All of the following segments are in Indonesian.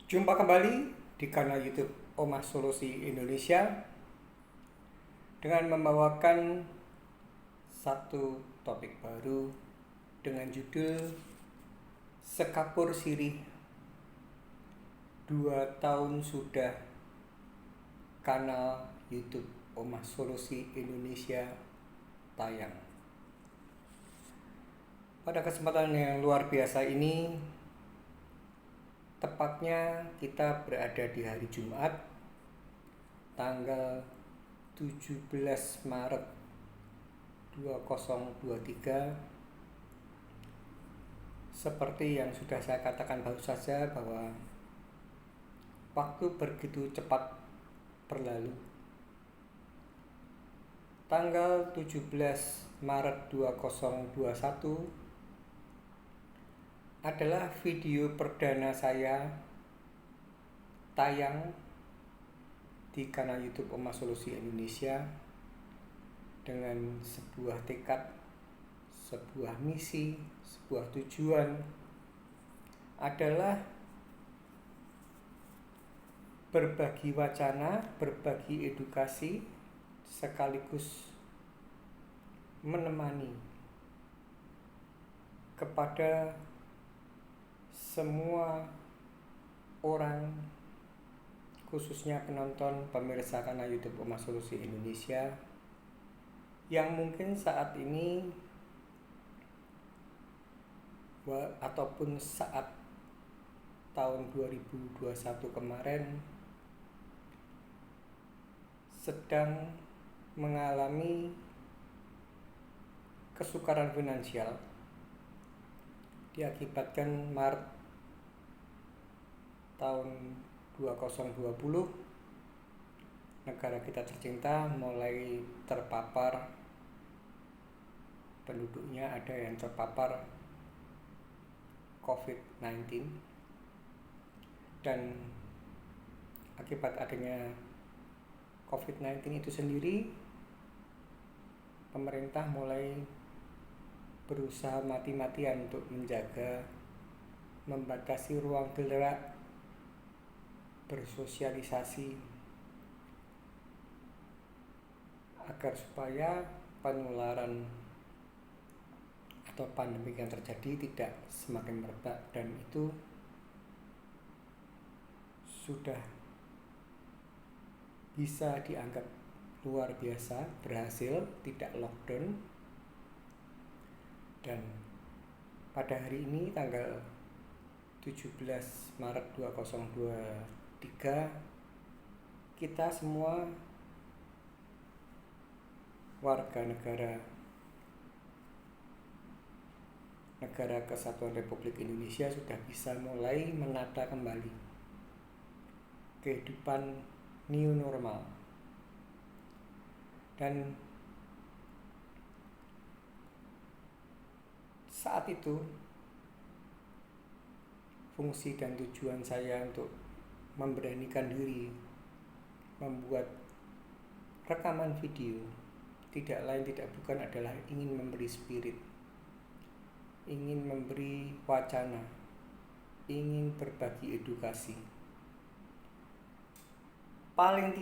Jumpa kembali di kanal YouTube Omah Solusi Indonesia dengan membawakan satu topik baru dengan judul Sekapur Sirih 2 tahun sudah kanal YouTube Omah Solusi Indonesia tayang. Pada kesempatan yang luar biasa ini, tepatnya kita berada di hari Jumat tanggal 17 Maret 2023. Seperti yang sudah saya katakan baru saja bahwa waktu begitu cepat berlalu. Tanggal 17 Maret 2021 adalah video perdana saya tayang di kanal YouTube Omah Solusi Indonesia dengan sebuah tekad, sebuah misi, sebuah tujuan adalah berbagi wacana, berbagi edukasi, sekaligus menemani kepada semua orang, khususnya penonton pemirsa kanal YouTube Omah Solusi Indonesia yang mungkin saat ini ataupun saat tahun 2021 kemarin sedang mengalami kesukaran finansial diakibatkan Maret tahun 2020 negara kita tercinta mulai terpapar, penduduknya ada yang terpapar COVID-19, dan akibat adanya COVID-19 itu sendiri, pemerintah mulai berusaha mati-matian untuk menjaga, membatasi ruang gerak, bersosialisasi agar supaya penularan atau pandemi yang terjadi tidak semakin merebak, dan itu sudah bisa dianggap luar biasa berhasil, tidak lockdown. Dan pada hari ini tanggal 17 Maret 2023 kita semua warga negara Kesatuan Republik Indonesia sudah bisa mulai menata kembali kehidupan new normal. Dan saat itu fungsi dan tujuan saya untuk memberanikan diri membuat rekaman video tidak lain tidak bukan adalah ingin memberi spirit, ingin memberi wacana, ingin berbagi edukasi. Paling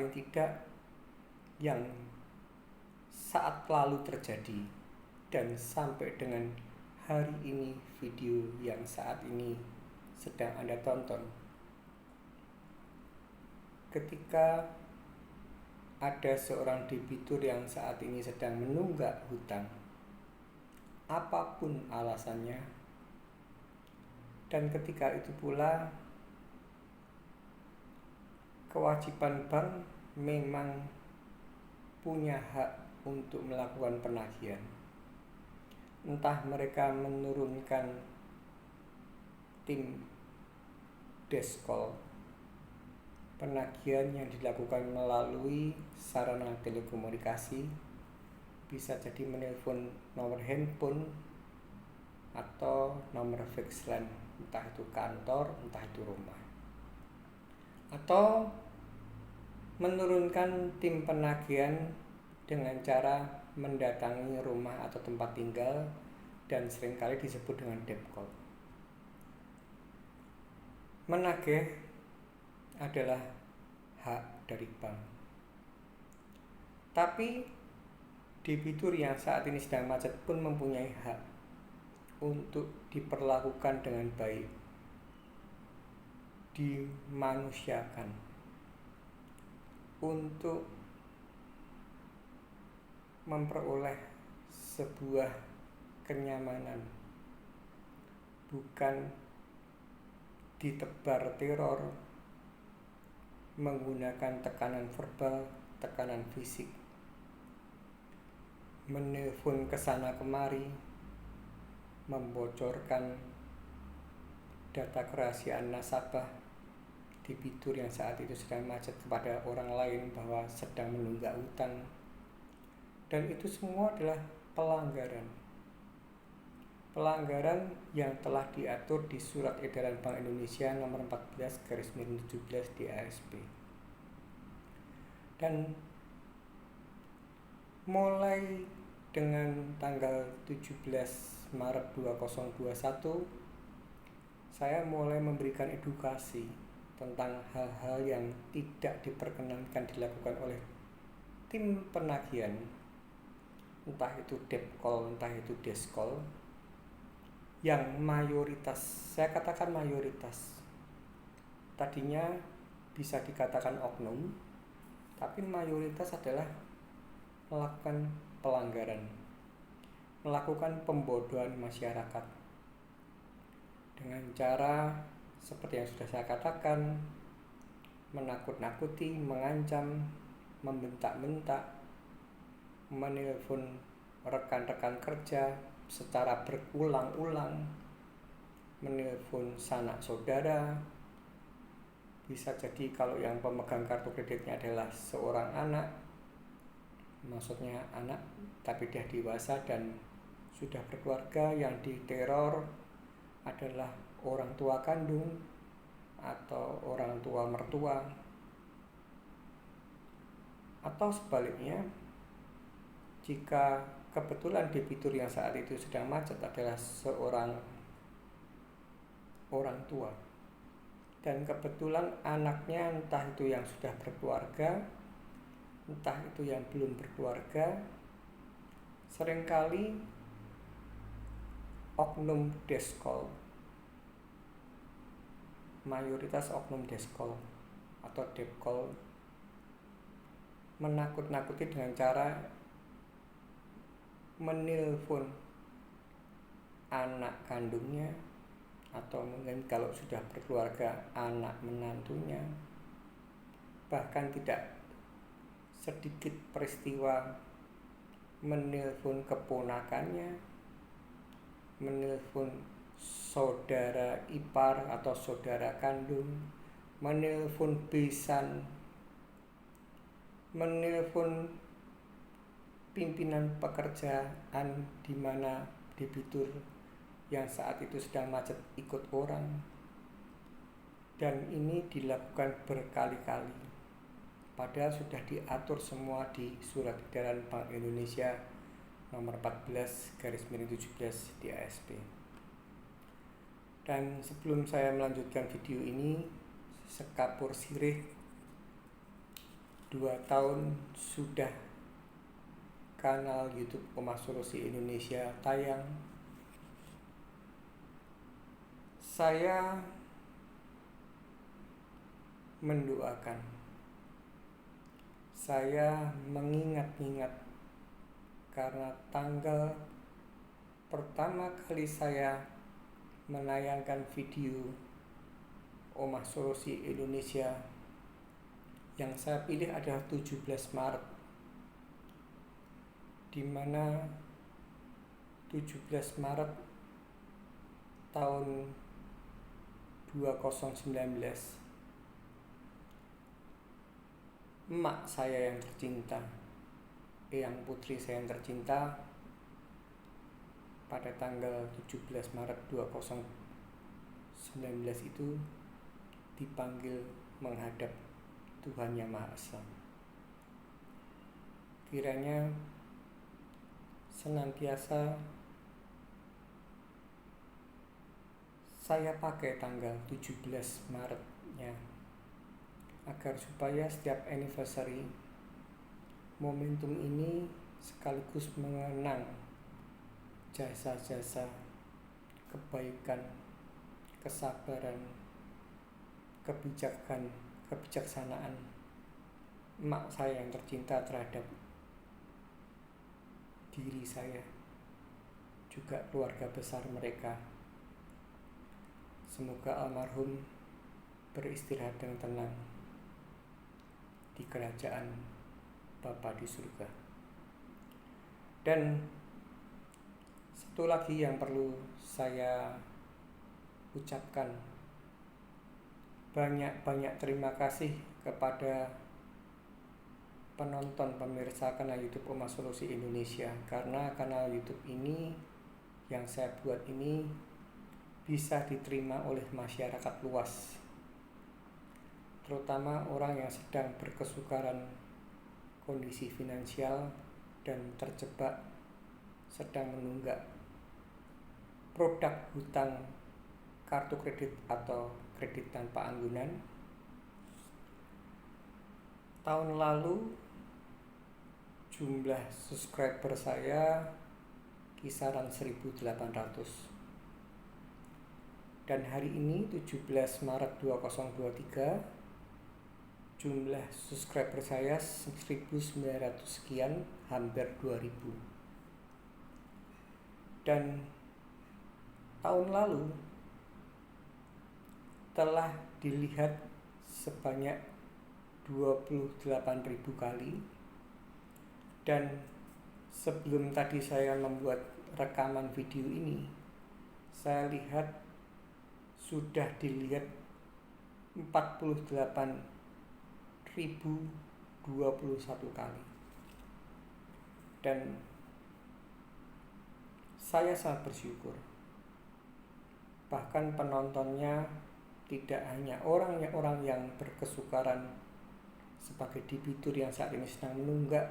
tidak yang saat lalu terjadi dan sampai dengan hari ini, video yang saat ini sedang Anda tonton, ketika ada seorang debitur yang saat ini sedang menunggak hutang, apapun alasannya, dan ketika itu pula kewajiban bank memang punya hak untuk melakukan penagihan. Entah mereka menurunkan tim desk call, penagihan yang dilakukan melalui sarana telekomunikasi, bisa jadi menelpon nomor handphone atau nomor fix line, entah itu kantor, entah itu rumah, atau menurunkan tim penagihan dengan cara mendatangi rumah atau tempat tinggal dan seringkali disebut dengan debt call. Menagih adalah hak dari bank. Tapi debitur yang saat ini sedang macet pun mempunyai hak untuk diperlakukan dengan baik, dimanusiakan, untuk memperoleh sebuah kenyamanan, bukan ditebar teror menggunakan tekanan verbal, tekanan fisik, menelpon kesana kemari, membocorkan data kerahasiaan nasabah debitur yang saat itu sedang macet kepada orang lain bahwa sedang menunggak utang, dan itu semua adalah pelanggaran yang telah diatur di Surat Edaran Bank Indonesia nomor 14/17 DASP. Dan mulai dengan tanggal 17 Maret 2021 saya mulai memberikan edukasi tentang hal-hal yang tidak diperkenankan dilakukan oleh tim penagihan, entah itu depkol, entah itu deskol, yang mayoritas, saya katakan mayoritas, tadinya bisa dikatakan oknum, tapi mayoritas adalah melakukan pelanggaran, melakukan pembodohan masyarakat dengan cara seperti yang sudah saya katakan, menakut-nakuti, mengancam, membentak-bentak, menelpon rekan-rekan kerja secara berulang-ulang, menelpon sanak saudara. Bisa jadi kalau yang pemegang kartu kreditnya adalah seorang anak, maksudnya anak tapi dia dewasa dan sudah berkeluarga, yang diteror adalah orang tua kandung atau orang tua mertua, atau sebaliknya, jika kebetulan debitur yang saat itu sedang macet adalah seorang orang tua dan kebetulan anaknya entah itu yang sudah berkeluarga, entah itu yang belum berkeluarga, seringkali oknum deskol, mayoritas oknum deskol atau depkol, menakut-nakuti dengan cara menelpon anak kandungnya, atau mungkin kalau sudah berkeluarga anak menantunya. Bahkan tidak sedikit peristiwa menelpon keponakannya, menelpon saudara ipar atau saudara kandung, menelpon besan, menelpon pimpinan pekerjaan di mana debitur yang saat itu sedang macet ikut orang, dan ini dilakukan berkali-kali padahal sudah diatur semua di Surat Edaran Bank Indonesia nomor 14/17 DASP. Dan sebelum saya melanjutkan video ini, sekapur sirih, 2 tahun sudah kanal YouTube Omah Solusi Indonesia tayang. Saya mendoakan, saya mengingat-ingat, karena tanggal pertama kali saya menayangkan video Omah Solusi Indonesia yang saya pilih adalah 17 Maret, di mana 17 Maret tahun 2019 emak saya yang tercinta, Eyang putri saya yang tercinta, pada tanggal 17 Maret 2019 itu dipanggil menghadap Tuhan Yang Maha Esa. Kiranya senantiasa saya pakai tanggal 17 Maretnya agar supaya setiap anniversary momentum ini sekaligus mengenang jasa-jasa kebaikan, kesabaran, kebijaksanaan emak saya yang tercinta terhadap diri saya, juga keluarga besar mereka. Semoga almarhum beristirahat dengan tenang di kerajaan Bapa di surga. Dan satu lagi yang perlu saya ucapkan, banyak terima kasih kepada penonton pemirsa kanal YouTube Oma Solusi Indonesia, karena kanal YouTube ini yang saya buat ini bisa diterima oleh masyarakat luas, terutama orang yang sedang berkesukaran kondisi finansial dan terjebak sedang menunggak produk hutang kartu kredit atau kredit tanpa anggunan. Tahun lalu jumlah subscriber saya kisaran 1.800, dan hari ini 17 Maret 2023 jumlah subscriber saya 1.900 sekian, hampir 2.000. Dan tahun lalu telah dilihat sebanyak 28.000 kali. Dan sebelum tadi saya membuat rekaman video ini, saya lihat sudah dilihat 48.021 kali. Dan saya sangat bersyukur, bahkan penontonnya tidak hanya orang yang berkesukaran sebagai debitur yang saat ini sedang menunggak,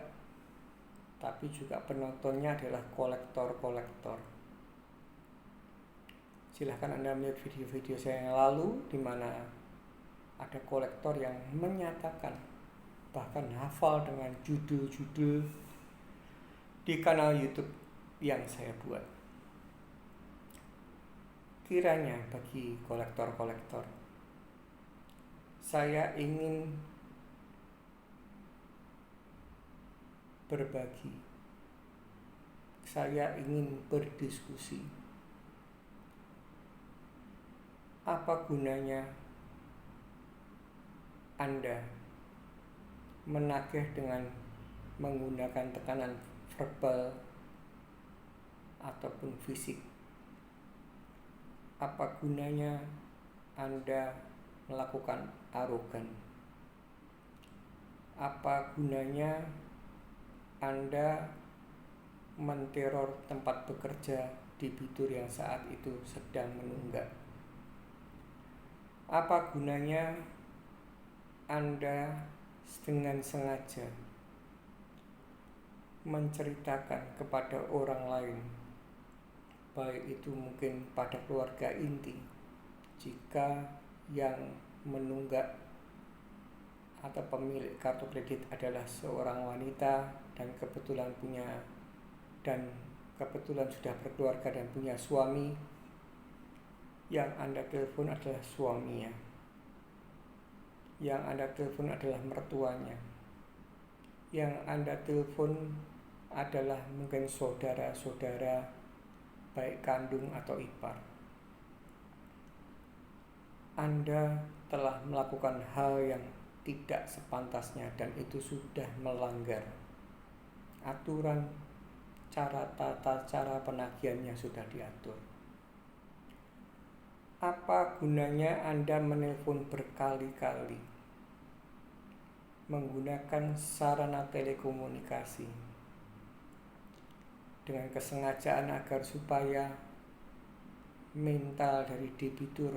tapi juga penontonnya adalah kolektor-kolektor. Silahkan Anda melihat video-video saya yang lalu, di mana ada kolektor yang menyatakan, bahkan hafal dengan judul-judul di kanal YouTube yang saya buat. Kiranya bagi kolektor-kolektor, saya ingin berbagi, saya ingin berdiskusi. Apa gunanya Anda menagih dengan menggunakan tekanan verbal ataupun fisik? Apa gunanya Anda melakukan arogan? Apa gunanya Anda menteror tempat bekerja debitur yang saat itu sedang menunggak? Apa gunanya Anda dengan sengaja menceritakan kepada orang lain, baik itu mungkin pada keluarga inti, jika yang menunggak atau pemilik kartu kredit adalah seorang wanita dan kebetulan sudah berkeluarga dan punya suami, yang Anda telepon adalah suaminya, yang Anda telepon adalah mertuanya, yang Anda telepon adalah mungkin saudara-saudara baik kandung atau ipar. Anda telah melakukan hal yang tidak sepantasnya, dan itu sudah melanggar aturan. Tata cara penagihannya sudah diatur. Apa gunanya Anda menelpon berkali-kali menggunakan sarana telekomunikasi dengan kesengajaan agar supaya mental dari debitur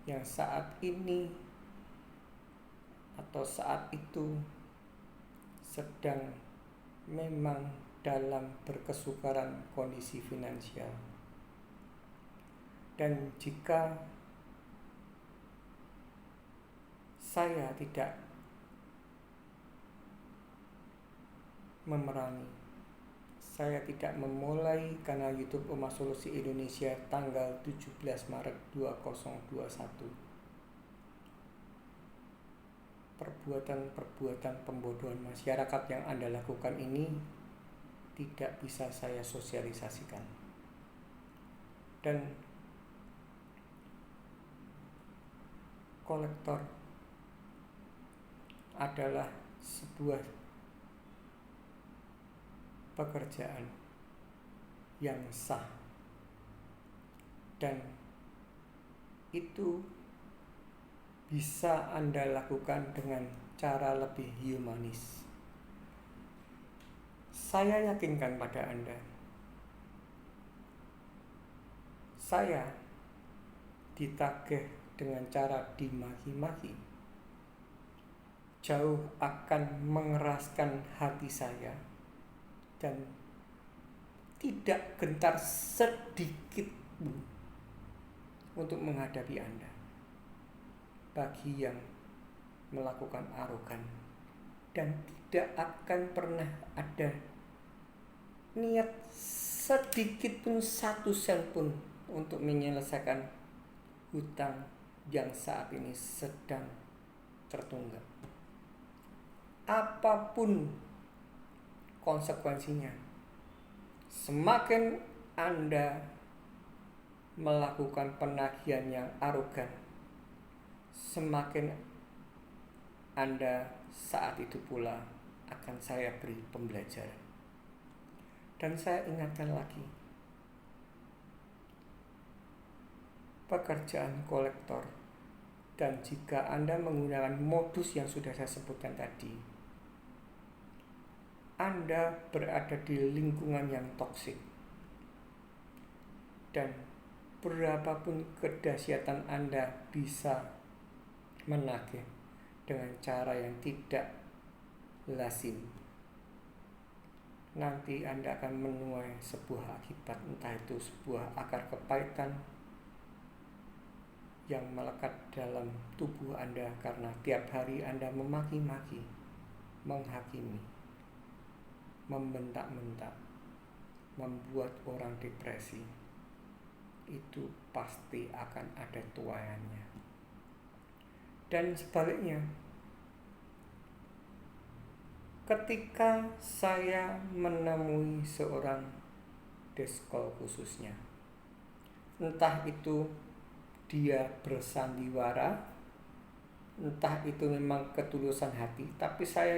yang saat ini atau saat itu sedang memang dalam berkesukaran kondisi finansial, Dan jika saya tidak memerangi, saya tidak memulai kanal YouTube Oma Solusi Indonesia tanggal 17 Maret 2021, perbuatan-perbuatan pembodohan masyarakat yang Anda lakukan ini tidak bisa saya sosialisasikan. Dan kolektor adalah sebuah pekerjaan yang sah, dan itu bisa Anda lakukan dengan cara lebih humanis. Saya yakinkan pada Anda, saya ditagih dengan cara dimaki-maki jauh akan mengeraskan hati saya dan tidak gentar sedikit pun untuk menghadapi Anda. Bagi yang melakukan arogan dan tidak akan pernah ada niat sedikit pun, 1 sen pun untuk menyelesaikan hutang yang saat ini sedang tertunggak. Apapun konsekuensinya, semakin Anda melakukan penagihan yang arogan, semakin Anda saat itu pula akan saya beri pembelajaran. Dan saya ingatkan lagi, pekerjaan kolektor, dan jika Anda menggunakan modus yang sudah saya sebutkan tadi, Anda berada di lingkungan yang toksik, dan berapapun kedahsyatan Anda bisa menagih dengan cara yang tidak lazim, nanti Anda akan menuai sebuah akibat, entah itu sebuah akar kepahitan yang melekat dalam tubuh Anda karena tiap hari Anda memaki-maki, menghakimi, membentak-bentak, membuat orang depresi. Itu pasti akan ada tuaiannya. Dan sebaliknya, ketika saya menemui seorang deskol khususnya, entah itu dia bersandiwara, entah itu memang ketulusan hati, tapi saya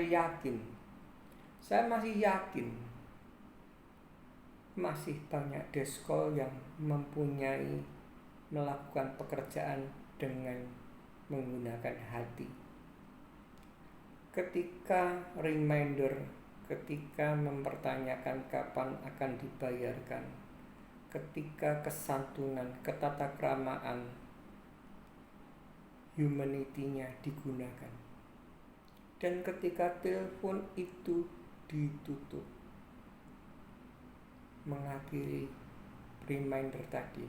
masih yakin masih banyak deskol yang melakukan pekerjaan dengan menggunakan hati. Ketika reminder, ketika mempertanyakan kapan akan dibayarkan, ketika kesantunan, ketatakramaan, humanity-nya digunakan, dan ketika telepon itu ditutup, mengakhiri reminder tadi,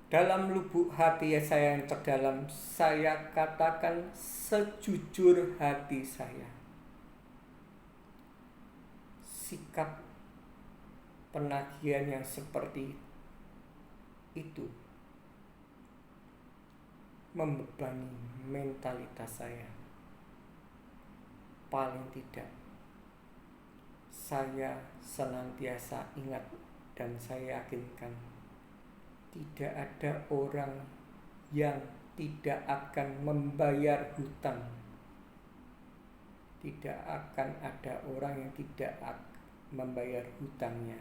dalam lubuk hati saya yang terdalam, saya katakan sejujur hati saya, sikap penagihan yang seperti itu membebani mentalitas saya. Paling tidak, saya senantiasa ingat dan saya yakinkan tidak ada orang yang tidak akan membayar hutang. Tidak akan ada orang yang tidak membayar hutangnya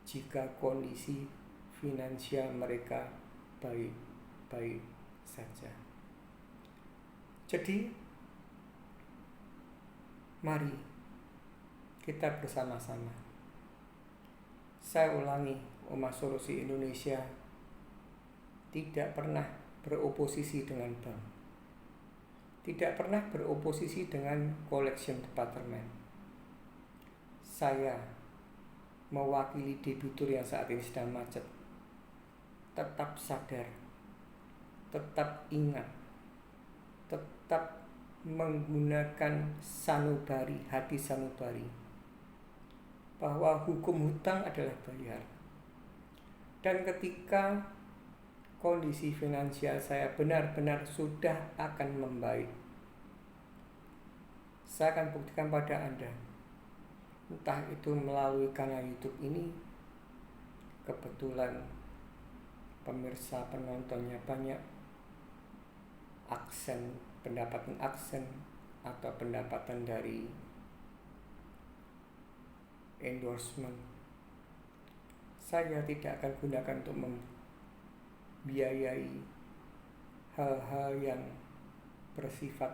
jika kondisi finansial mereka baik-baik saja. Jadi, mari kita bersama-sama. Saya ulangi, Oma Solusi Indonesia tidak pernah beroposisi dengan bank, tidak pernah beroposisi dengan collection department. Saya mewakili debitur yang saat ini sedang macet. tetap sadar, tetap ingat, tetap menggunakan sanubari, hati sanubari, bahwa hukum hutang adalah bayar. Dan ketika kondisi finansial saya benar-benar sudah akan membaik, saya akan buktikan pada Anda, entah itu melalui kanal YouTube ini, kebetulan pemirsa penontonnya banyak, pendapatan aksen atau pendapatan dari endorsement, saya tidak akan gunakan untuk membiayai hal-hal yang bersifat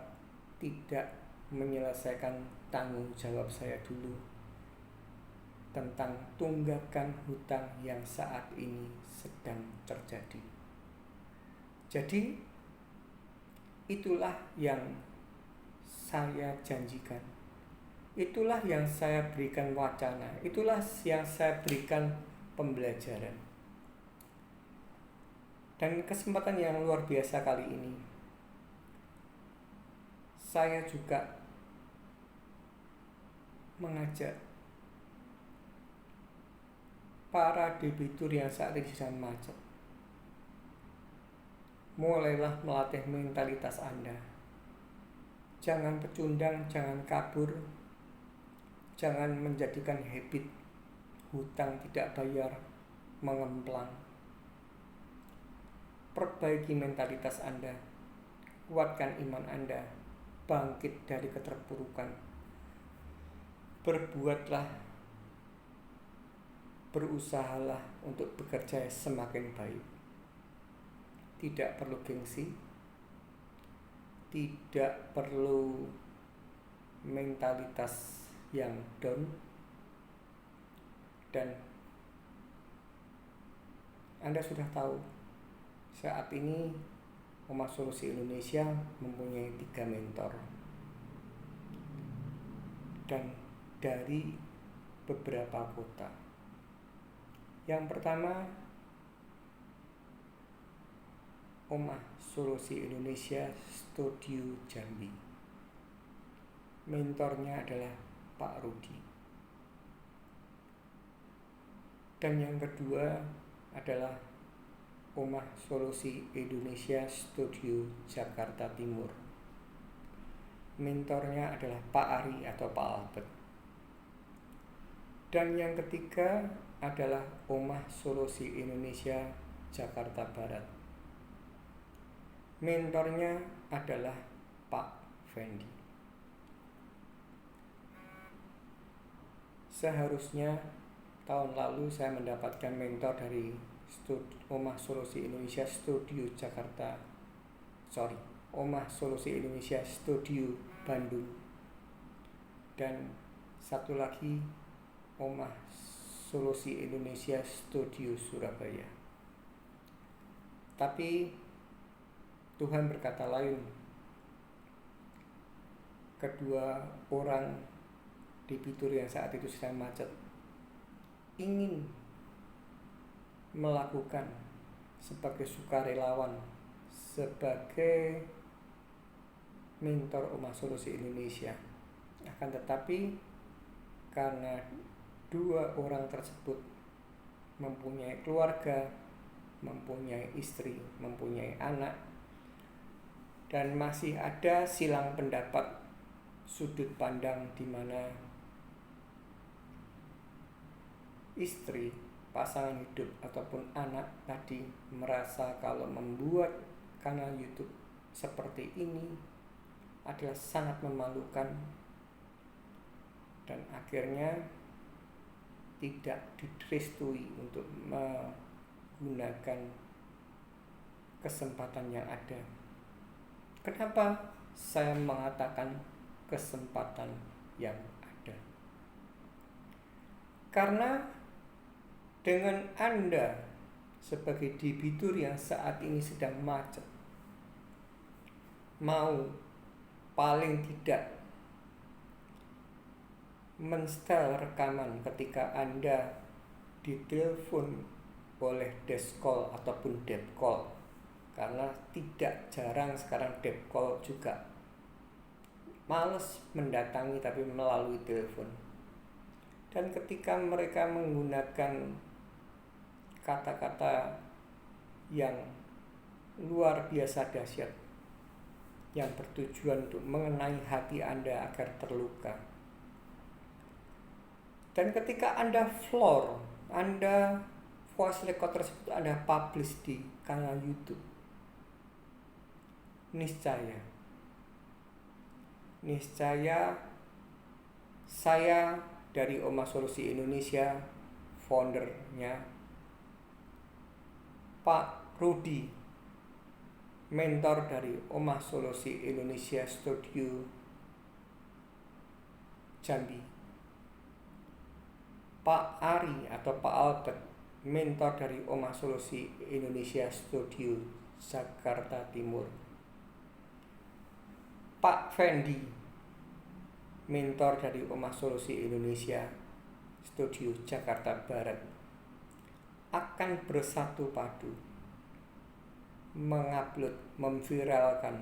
tidak menyelesaikan tanggung jawab saya dulu tentang tunggakan hutang yang saat ini sedang terjadi. Jadi itulah yang saya janjikan, itulah yang saya berikan wacana, itulah yang saya berikan pembelajaran. Dan kesempatan yang luar biasa kali ini, saya juga mengajak para debitur yang saat ini sedang macet, mulailah melatih mentalitas Anda. Jangan pecundang, jangan kabur, jangan menjadikan habit hutang tidak bayar mengemplang. Perbaiki mentalitas Anda, kuatkan iman Anda, bangkit dari keterpurukan. Berbuatlah, berusahalah untuk bekerja semakin baik. Tidak perlu gengsi, tidak perlu mentalitas yang down, dan Anda sudah tahu saat ini Omah Solusi Indonesia mempunyai 3 mentor, dan dari beberapa kota. Yang pertama, Omah Solusi Indonesia Studio Jambi. Mentornya adalah Pak Rudi. Dan yang kedua adalah Omah Solusi Indonesia Studio Jakarta Timur. Mentornya adalah Pak Ari atau Pak Albert. Dan yang ketiga adalah Omah Solusi Indonesia Jakarta Barat. Mentornya adalah Pak Fendi. Seharusnya tahun lalu saya mendapatkan mentor dari Omah Solusi Indonesia Studio Omah Solusi Indonesia Studio Bandung, dan satu lagi Omah Solusi Indonesia Studio Surabaya. Tapi Tuhan berkata lain. Kedua orang debitur yang saat itu sedang macet ingin melakukan sebagai sukarelawan, sebagai mentor Omah Solusi Indonesia. Akan tetapi karena dua orang tersebut mempunyai keluarga, mempunyai istri, mempunyai anak, dan masih ada silang pendapat, sudut pandang di mana istri, pasangan hidup ataupun anak tadi merasa kalau membuat kanal YouTube seperti ini adalah sangat memalukan, dan akhirnya tidak direstui untuk menggunakan kesempatan yang ada. Kenapa saya mengatakan kesempatan yang ada? Karena dengan Anda sebagai debitur yang saat ini sedang macet, mau paling tidak menstel rekaman ketika Anda ditelepon boleh desk call ataupun debt call, karena tidak jarang sekarang debt call juga males mendatangi tapi melalui telepon. Dan ketika mereka menggunakan kata-kata yang luar biasa dahsyat yang bertujuan untuk mengenai hati Anda agar terluka. Dan ketika Anda voice record tersebut Anda publish di kanal YouTube, niscaya saya dari Oma Solusi Indonesia, foundernya Pak Rudi, mentor dari Oma Solusi Indonesia Studio Jambi, Pak Ari atau Pak Albert, mentor dari Oma Solusi Indonesia Studio Jakarta Timur, Pak Fendi, mentor dari Oma Solusi Indonesia Studio Jakarta Barat, akan bersatu padu mengupload, memviralkan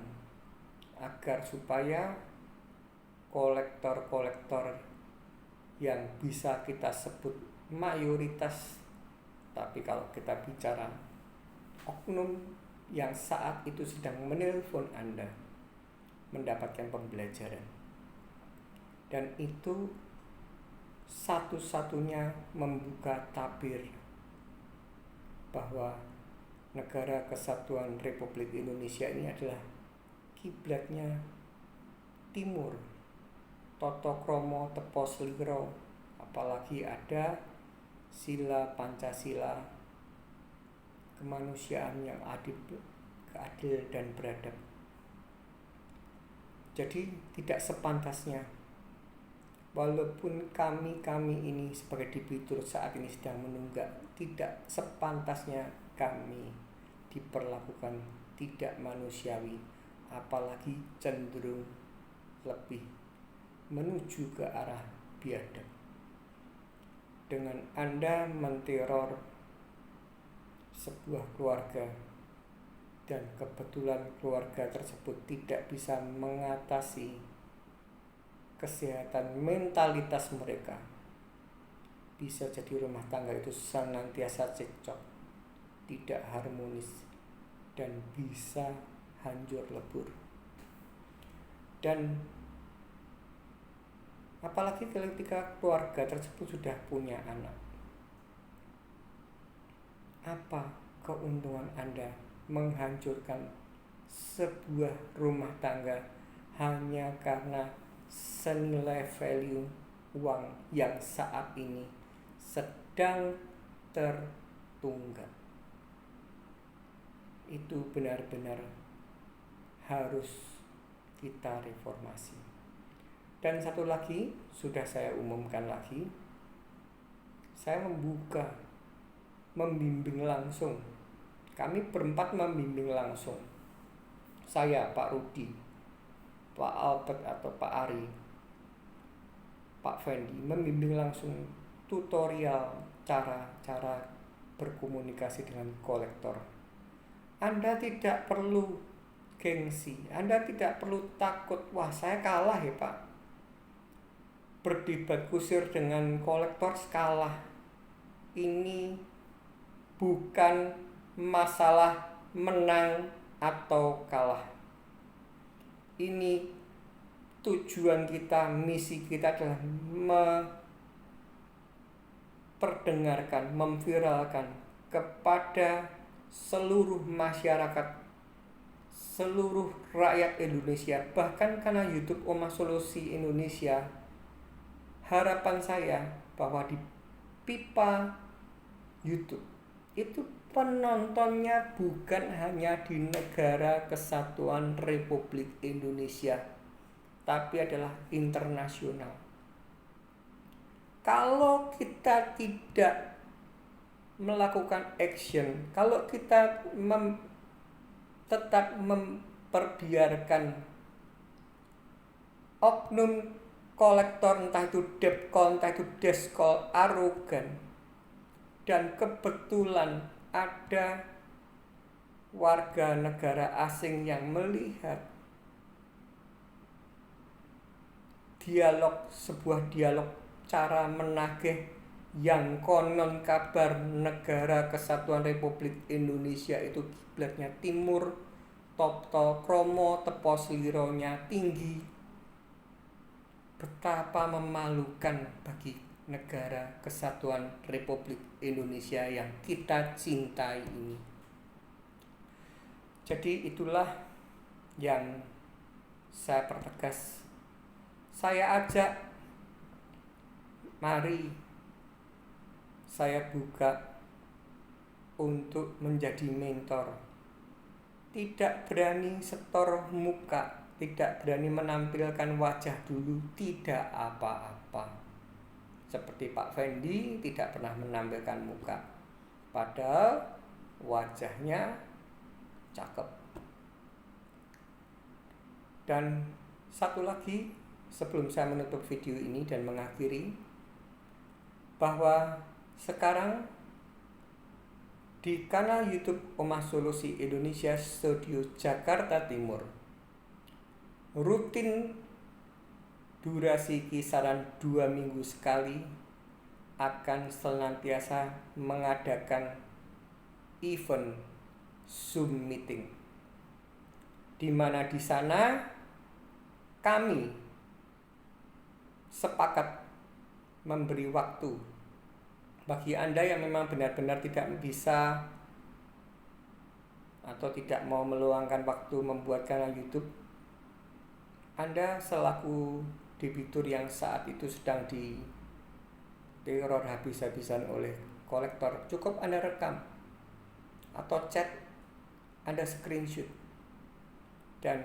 agar supaya kolektor-kolektor yang bisa kita sebut mayoritas, tapi kalau kita bicara oknum yang saat itu sedang menelpon Anda, mendapatkan pembelajaran. Dan itu satu-satunya membuka tabir bahwa Negara Kesatuan Republik Indonesia ini adalah kiblatnya timur, Toto Kromo Tepo Sliro, apalagi ada sila Pancasila, kemanusiaan yang adil dan beradab. Jadi tidak sepantasnya, walaupun kami ini sebagai debitur saat ini sedang menunggak, tidak sepantasnya kami diperlakukan tidak manusiawi, apalagi cenderung lebih menuju ke arah biadab. Dengan Anda menteror sebuah keluarga dan kebetulan keluarga tersebut tidak bisa mengatasi kesehatan mentalitas mereka, bisa jadi rumah tangga itu senantiasa cekcok, tidak harmonis, dan bisa hancur lebur. Dan apalagi ketika keluarga tersebut sudah punya anak, apa keuntungan Anda menghancurkan sebuah rumah tangga hanya karena senilai value uang yang saat ini sedang tertunggak? Itu benar-benar harus kita reformasi. Dan satu lagi, sudah saya umumkan lagi, saya membimbing langsung. Kami berempat membimbing langsung. Saya, Pak Rudi, Pak Albert atau Pak Ari, Pak Fendi, membimbing langsung tutorial cara berkomunikasi dengan kolektor. Anda tidak perlu gengsi, Anda tidak perlu takut, wah saya kalah ya Pak, berdebat kusir dengan kolektor kalah. Ini bukan masalah menang atau kalah. Ini tujuan kita, misi kita adalah memperdengarkan, memviralkan kepada seluruh masyarakat, seluruh rakyat Indonesia, bahkan karena YouTube Oma Solusi Indonesia. Harapan saya bahwa di pipa YouTube itu penontonnya bukan hanya di Negara Kesatuan Republik Indonesia, tapi adalah internasional. Kalau kita tidak melakukan action, kalau kita tetap memperbiarkan oknum kolektor, entah itu debt call, entah itu desk call, arogan, dan kebetulan ada warga negara asing yang melihat sebuah dialog cara menagih yang konon kabar Negara Kesatuan Republik Indonesia itu kiblatnya timur, Topto Kromo tepo slironya tinggi. Betapa memalukan bagi Negara Kesatuan Republik Indonesia yang kita cintai ini. Jadi itulah yang saya pertegas. Saya ajak, mari saya buka untuk menjadi mentor. Tidak berani setor muka, tidak berani menampilkan wajah dulu, tidak apa-apa. Seperti Pak Fendi tidak pernah menampilkan muka, padahal wajahnya cakep. Dan satu lagi sebelum saya menutup video ini dan mengakhiri, bahwa sekarang di kanal YouTube Omah Solusi Indonesia Studio Jakarta Timur rutin durasi kisaran 2 minggu sekali akan senantiasa mengadakan event Zoom meeting, di mana di sana kami sepakat memberi waktu bagi Anda yang memang benar-benar tidak bisa atau tidak mau meluangkan waktu membuat kanal YouTube. Anda selaku debitur yang saat itu sedang diteror habis-habisan oleh kolektor, cukup Anda rekam atau chat, Anda screenshot, dan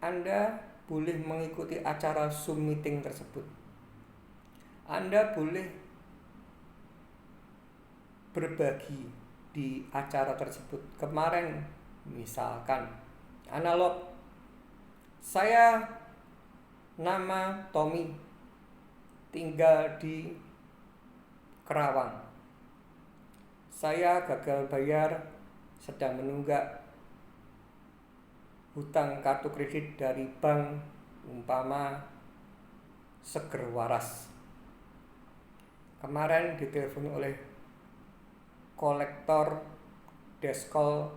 Anda boleh mengikuti acara Zoom meeting tersebut. Anda boleh berbagi di acara tersebut. Kemarin misalkan analog, saya nama Tommy, tinggal di Kerawang. Saya gagal bayar, sedang menunggak hutang kartu kredit dari bank umpama Seger Waras. Kemarin ditelepon oleh kolektor deskol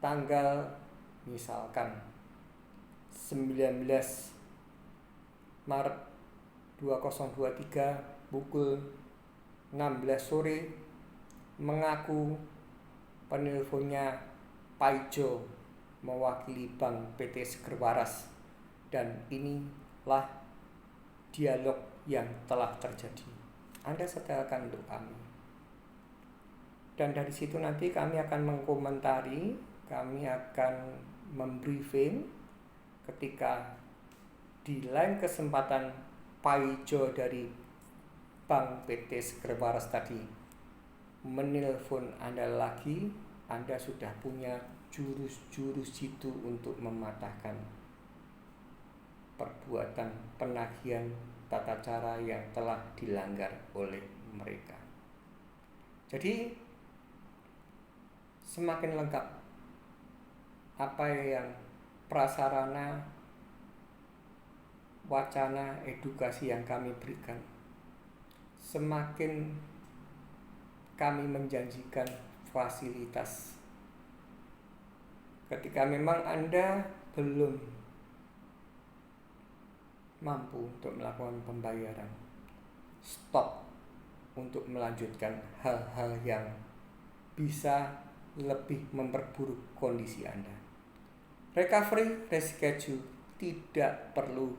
tanggal misalkan 19 Maret 2023 pukul 16 sore mengaku penelponnya Paijo mewakili Bank PT Seger Waras, dan inilah dialog yang telah terjadi. Anda setelkan untuk kami. Dan dari situ nanti kami akan mengkomentari, kami akan membriefing ketika di lain kesempatan Paijo dari Bank PT Seger Waras tadi menelpon Anda lagi, Anda sudah punya jurus-jurus jitu untuk mematahkan perbuatan penagihan tata cara yang telah dilanggar oleh mereka. Jadi semakin lengkap apa yang prasarana wacana edukasi yang kami berikan, semakin kami menjanjikan fasilitas. Ketika memang Anda belum mampu untuk melakukan pembayaran, stop untuk melanjutkan hal-hal yang bisa lebih memperburuk kondisi Anda. Recovery reschedule tidak perlu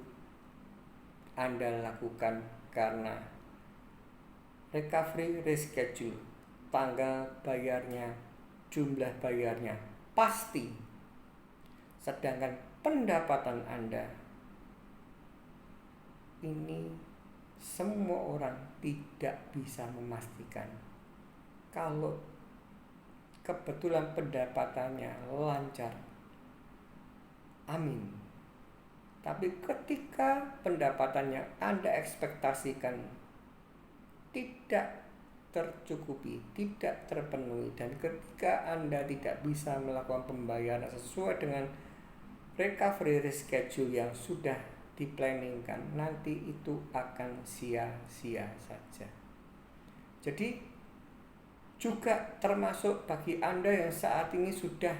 Anda lakukan, karena recovery reschedule tanggal bayarnya, jumlah bayarnya pasti, sedangkan pendapatan Anda ini semua orang tidak bisa memastikan. Kalau kebetulan pendapatannya lancar, amin. Tapi ketika pendapatannya Anda ekspektasikan tidak tercukupi, tidak terpenuhi, dan ketika Anda tidak bisa melakukan pembayaran sesuai dengan recovery reschedule yang sudah diplanningkan, nanti itu akan sia-sia saja. Jadi juga termasuk bagi Anda yang saat ini sudah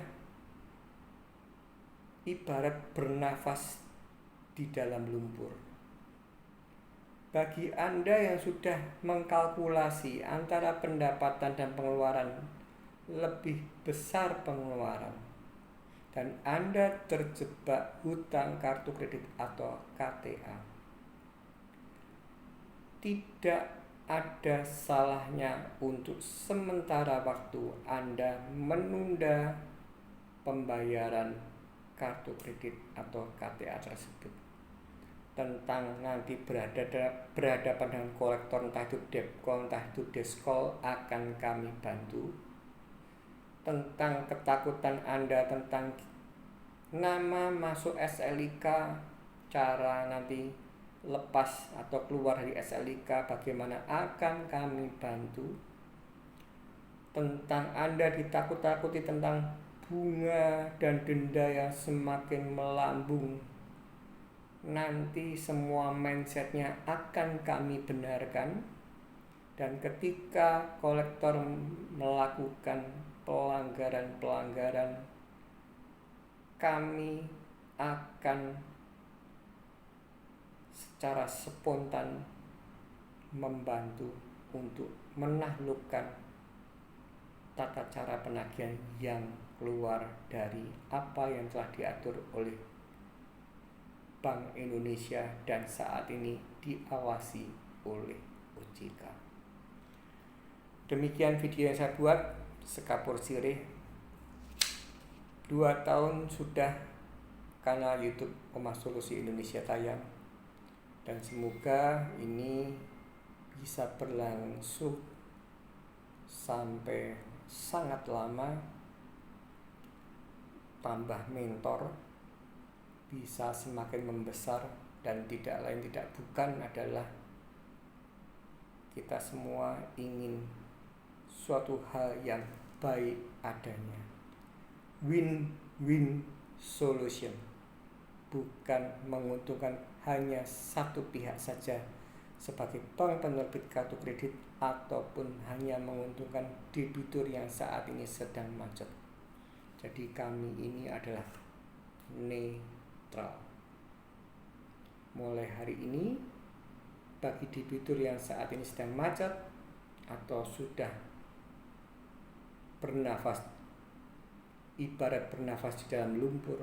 ibarat bernafas di dalam lumpur. Bagi Anda yang sudah mengkalkulasi antara pendapatan dan pengeluaran, lebih besar pengeluaran, dan Anda terjebak hutang kartu kredit atau KTA, tidak ada salahnya untuk sementara waktu Anda menunda pembayaran kartu kredit atau KTA tersebut. Tentang nanti berhadapan dengan kolektor, entah itu Depkol, entah itu Deskol, akan kami bantu. Tentang ketakutan Anda tentang nama masuk SLIK, cara nanti lepas atau keluar dari SLIK bagaimana, akan kami bantu. Tentang Anda ditakut-takuti tentang bunga dan denda yang semakin melambung, nanti semua mindsetnya akan kami benarkan. Dan ketika kolektor melakukan pelanggaran-pelanggaran, kami akan secara spontan membantu untuk menaklukkan tata cara penagihan yang keluar dari apa yang telah diatur oleh Bank Indonesia dan saat ini diawasi oleh OJK. Demikian video yang saya buat, sekapur sirih. 2 tahun sudah kanal YouTube Omah Solusi Indonesia tayang, dan semoga ini bisa berlangsung sampai sangat lama, tambah mentor bisa semakin membesar, dan tidak lain tidak bukan adalah kita semua ingin suatu hal yang baik adanya, win-win solution, bukan menguntungkan hanya satu pihak saja sebagai bank penerbit kartu kredit, ataupun hanya menguntungkan debitur yang saat ini sedang macet. Jadi kami ini adalah netral. Mulai hari ini, bagi debitur yang saat ini sedang macet atau sudah bernafas, ibarat bernafas di dalam lumpur,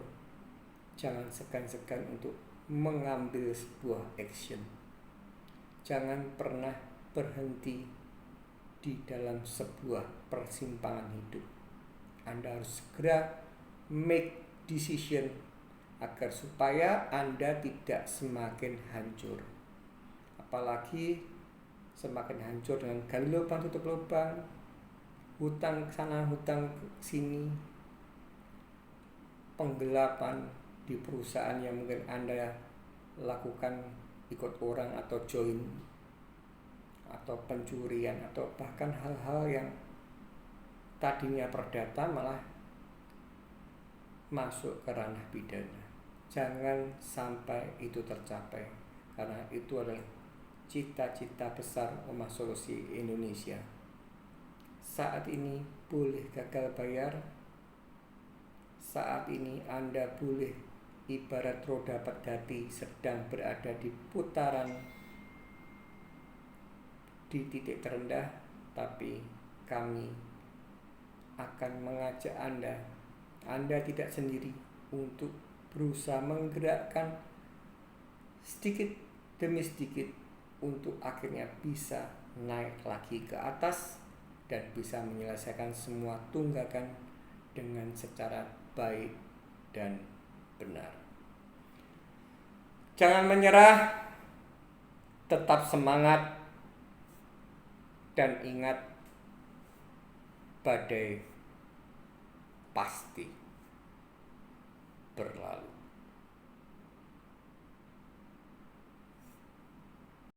jangan segan-segan untuk mengambil sebuah action. Jangan pernah berhenti di dalam sebuah persimpangan hidup. Anda harus segera make decision agar supaya Anda tidak semakin hancur. Apalagi semakin hancur dengan gali lubang tutup lubang, hutang sana hutang sini, penggelapan di perusahaan yang mungkin Anda lakukan ikut orang atau join, atau pencurian, atau bahkan hal-hal yang tadinya perdata malah masuk ke ranah pidana. Jangan sampai itu tercapai, karena itu adalah cita-cita besar Omah Solusi Indonesia. Saat ini boleh gagal bayar, saat ini Anda boleh ibarat roda pedati sedang berada di putaran di titik terendah, tapi kami akan mengajak Anda tidak sendiri untuk berusaha menggerakkan sedikit demi sedikit untuk akhirnya bisa naik lagi ke atas dan bisa menyelesaikan semua tunggakan dengan secara baik dan benar. Jangan menyerah, tetap semangat, dan ingat, badai pasti berlalu.